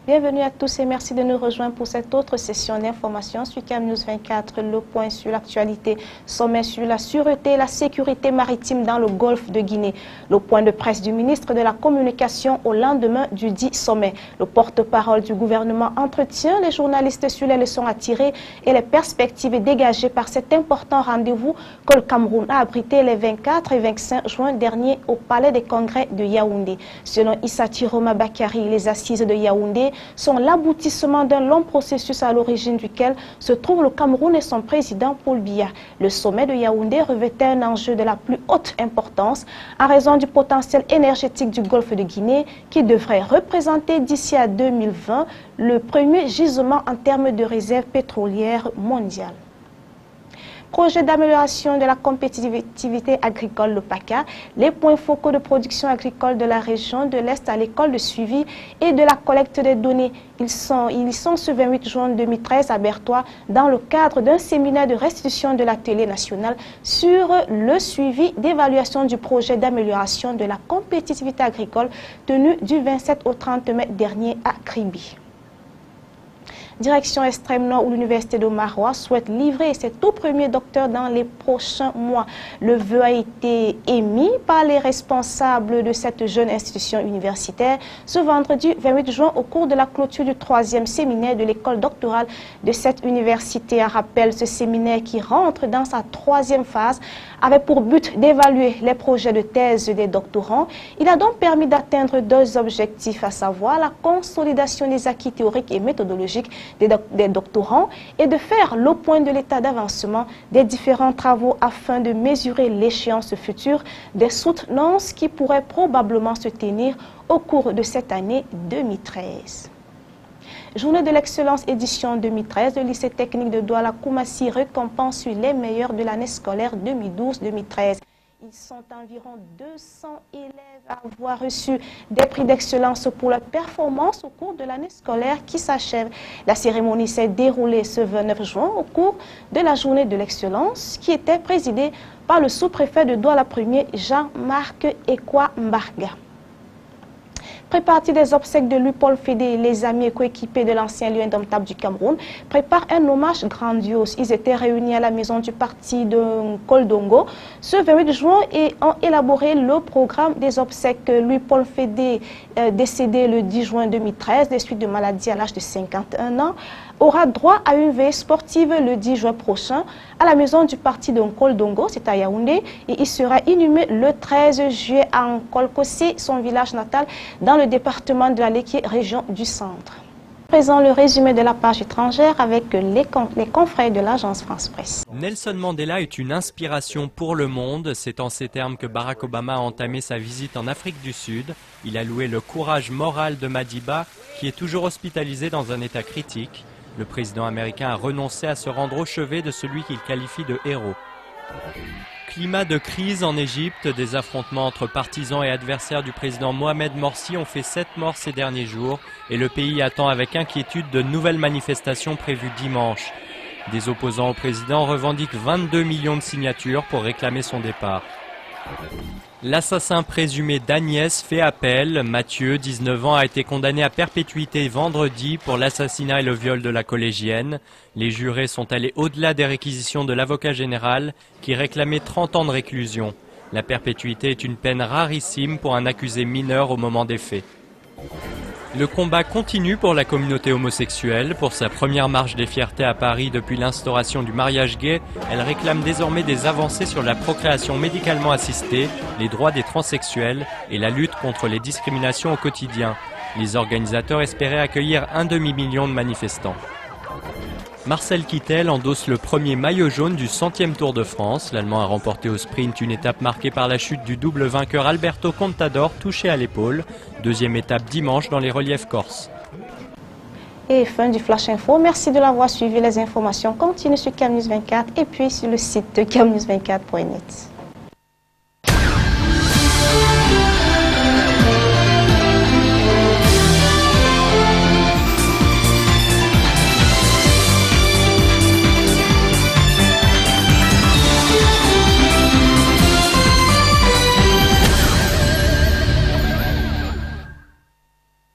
Bienvenue à tous et merci de nous rejoindre pour cette autre session d'information sur CAM News 24, le point sur l'actualité, sommet sur la sûreté et la sécurité maritime dans le golfe de Guinée. Le point de presse du ministre de la Communication au lendemain du dit sommet. Le porte-parole du gouvernement entretient les journalistes sur les leçons à tirer et les perspectives dégagées par cet important rendez-vous que le Cameroun a abrité les 24 et 25 juin dernier au Palais des Congrès de Yaoundé. Selon Issa Tiroma Bakari, les assises de Yaoundé sont l'aboutissement d'un long processus à l'origine duquel se trouve le Cameroun et son président Paul Biya. Le sommet de Yaoundé revêtait un enjeu de la plus haute importance en raison du potentiel énergétique du golfe de Guinée qui devrait représenter d'ici à 2020 le premier gisement en termes de réserve pétrolière mondiale. Projet d'amélioration de la compétitivité agricole, le PACA, les points focaux de production agricole de la région de l'Est à l'école de suivi et de la collecte des données. Ils y sont ce 28 juin 2013 à Bertois dans le cadre d'un séminaire de restitution de l'atelier national sur le suivi d'évaluation du projet d'amélioration de la compétitivité agricole tenu du 27 au 30 mai dernier à Kribi. Direction extrême nord où l'université de Maroua souhaite livrer ses tout premiers docteurs dans les prochains mois. Le vœu a été émis par les responsables de cette jeune institution universitaire ce vendredi 28 juin au cours de la clôture du 3e séminaire de l'école doctorale de cette université. À rappel, ce séminaire qui rentre dans sa 3e phase avait pour but d'évaluer les projets de thèse des doctorants. Il a donc permis d'atteindre 2 objectifs, à savoir la consolidation des acquis théoriques et méthodologiques des doctorants et de faire le point de l'état d'avancement des différents travaux afin de mesurer l'échéance future des soutenances qui pourraient probablement se tenir au cours de cette année 2013. Journée de l'excellence édition 2013, le lycée technique de Douala-Koumassi récompense les meilleurs de l'année scolaire 2012-2013. Ils sont environ 200 élèves à avoir reçu des prix d'excellence pour leur performance au cours de l'année scolaire qui s'achève. La cérémonie s'est déroulée ce 29 juin au cours de la journée de l'excellence qui était présidée par le sous-préfet de Douala 1er, Jean-Marc Ekwa Mbarga. Pré-partie des obsèques de Louis-Paul Fédé, les amis et coéquipiers de l'ancien lion indomptable du Cameroun préparent un hommage grandiose. Ils étaient réunis à la maison du parti de Koldongo ce 28 juin et ont élaboré le programme des obsèques. Louis-Paul Fédé, décédé le 10 juin 2013 des suites de maladie à l'âge de 51 ans, aura droit à une veille sportive le 10 juin prochain à la maison du parti de Koldongo, c'est à Yaoundé, et il sera inhumé le 13 juillet à Nkolkossi, son village natal, dans le département de la Léké, région du Centre. Présent le résumé de la page étrangère avec les confrères de l'agence France Presse. Nelson Mandela est une inspiration pour le monde. C'est en ces termes que Barack Obama a entamé sa visite en Afrique du Sud. Il a loué le courage moral de Madiba, qui est toujours hospitalisé dans un état critique. Le président américain a renoncé à se rendre au chevet de celui qu'il qualifie de héros. Climat de crise en Égypte, des affrontements entre partisans et adversaires du président Mohamed Morsi ont fait 7 morts ces derniers jours et le pays attend avec inquiétude de nouvelles manifestations prévues dimanche. Des opposants au président revendiquent 22 millions de signatures pour réclamer son départ. L'assassin présumé d'Agnès fait appel. Mathieu, 19 ans, a été condamné à perpétuité vendredi pour l'assassinat et le viol de la collégienne. Les jurés sont allés au-delà des réquisitions de l'avocat général qui réclamait 30 ans de réclusion. La perpétuité est une peine rarissime pour un accusé mineur au moment des faits. Le combat continue pour la communauté homosexuelle. Pour sa première marche des fiertés à Paris depuis l'instauration du mariage gay, elle réclame désormais des avancées sur la procréation médicalement assistée, les droits des transsexuels et la lutte contre les discriminations au quotidien. Les organisateurs espéraient accueillir 1 demi-million de manifestants. Marcel Kittel endosse le premier maillot jaune du 100e Tour de France. L'Allemand a remporté au sprint une étape marquée par la chute du double vainqueur Alberto Contador, touché à l'épaule. Deuxième étape dimanche dans les reliefs corses. Et fin du Flash Info. Merci de l'avoir suivi. Les informations continuent sur CAM News 24 et puis sur le site de camnews24.net.